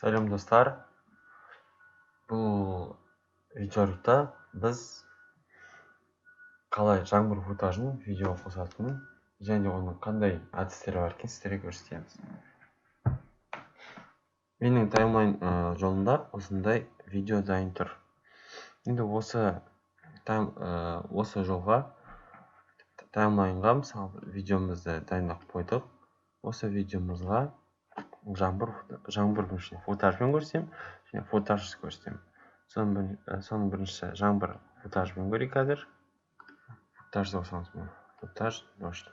Selam dostlar. Bu videoda biz қалай жаңбыр футажын видеоға қосатынын және оның қандай әдістері бар екенін сіздерге көрсетеміз. Менің таймлайн жолында осындай видео дайын тұр. Енді осы жолға таймлайнға мысалы видеомызды дайындап қойдық. Осы видеомызға жаңбыр футажбен көрсетем және футажсыз көрсетем. Соның бірінші жаңбыр футажбен көрейік қазір. Футаж қосамыз бұны. Футаж дождь.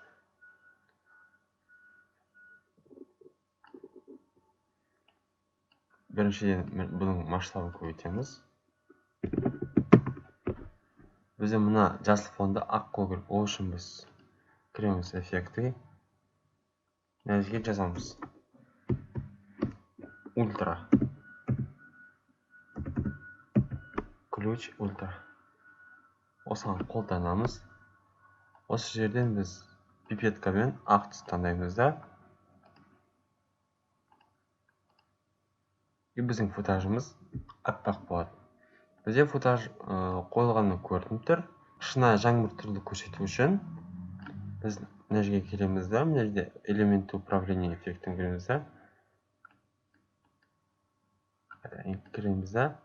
Біріншіден бұның масштабын көбейтеміз. Бізде мына жасыл фонда ақ қол керек. Ол үшін біз кіреміз эффекті. Мына жерге жазамыз. Ультра. Ключ ультра. Осыған қолданамыз. Осы жерден біз пипеткамен ақ түс таңдаймыз да. Біздің футажымыз аппақ болады. Бізде футаж қойылғаны көрініп тұр. Шынайы жаңбыр түрлі көрсету үшін біз мына жерге келеміз да, мына жерде элементті управление эффектін кіреміз да. Кіреміз да.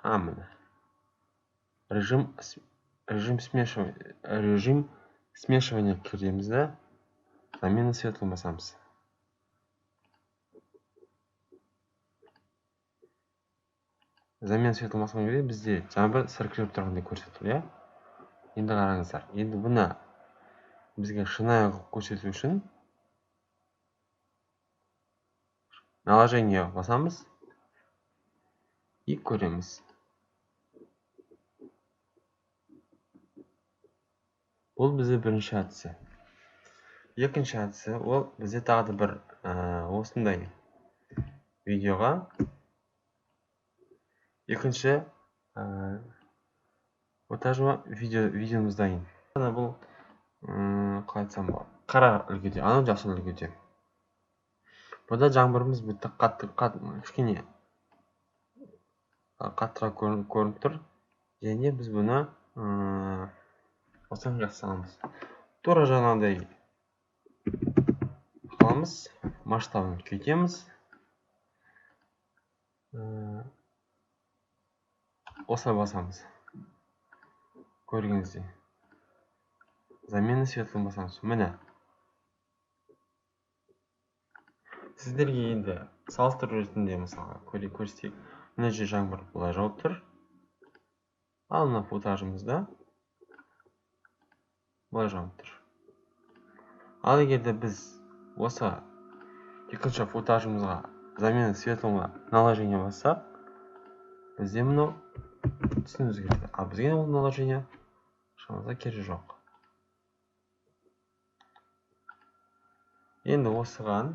Міне. Режим смешивания кіреміз да. Замена светлым басамыз. Замена светлым басқан кезде бізде жаңбыр сіркіреп тұрғандай көрсетіледі. Енді қараңыздар. Енді бұны бізге шынайы көрсету үшін наложение басамыз и көреміз. Бұл бізде бірінші әдісі. Екінші әдісі ол бізде тағы да бір осындай видеоға екінші футажыма видеомыз дайын. Бұл қалай айтсам болады? Қара үлгіде, анау жасыл үлгіде. Бұда жаңбырымыз бітті кішкене қаттырақ көрініп тұр. Және біз бұны осыған жасағанбыз. Тура жаңағыдай қыламыз, масштабын көйтеміз. Осылай басамыз. Көргеніңіздей. Замена светлым басамыз. Міне. Сіздерге енді салыстыру ретінде мысалға көрсетейік. Мына жер жаңбыр былай жауып тұр. Ал мына футажымызда былай жауып тұр. Ал егерде біз осы екінші футажымызға замена светлымға наложение бассақ, бізде мынау түсін өзгереді. Ал бізге ол наложение шамазда керегі жоқ. Енді осыған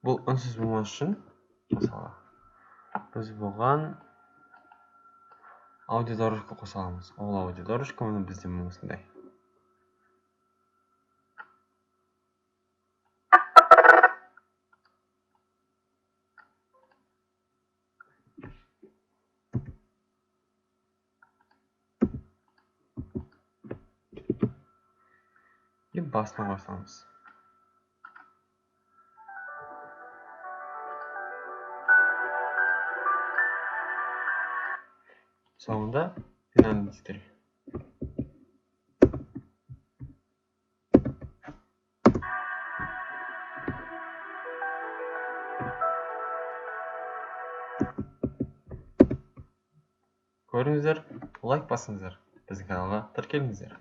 бұл үнсіз болмас үшін, мысалы, біз бұған аудиодорожка қоса аламыз. Ол аудиодорожка мұны бізде осындай. И басына қосамыз. Соңында финальный дисктер. Көріңіздер, лайк басыңыздар, біздің каналға тіркеліңіздер.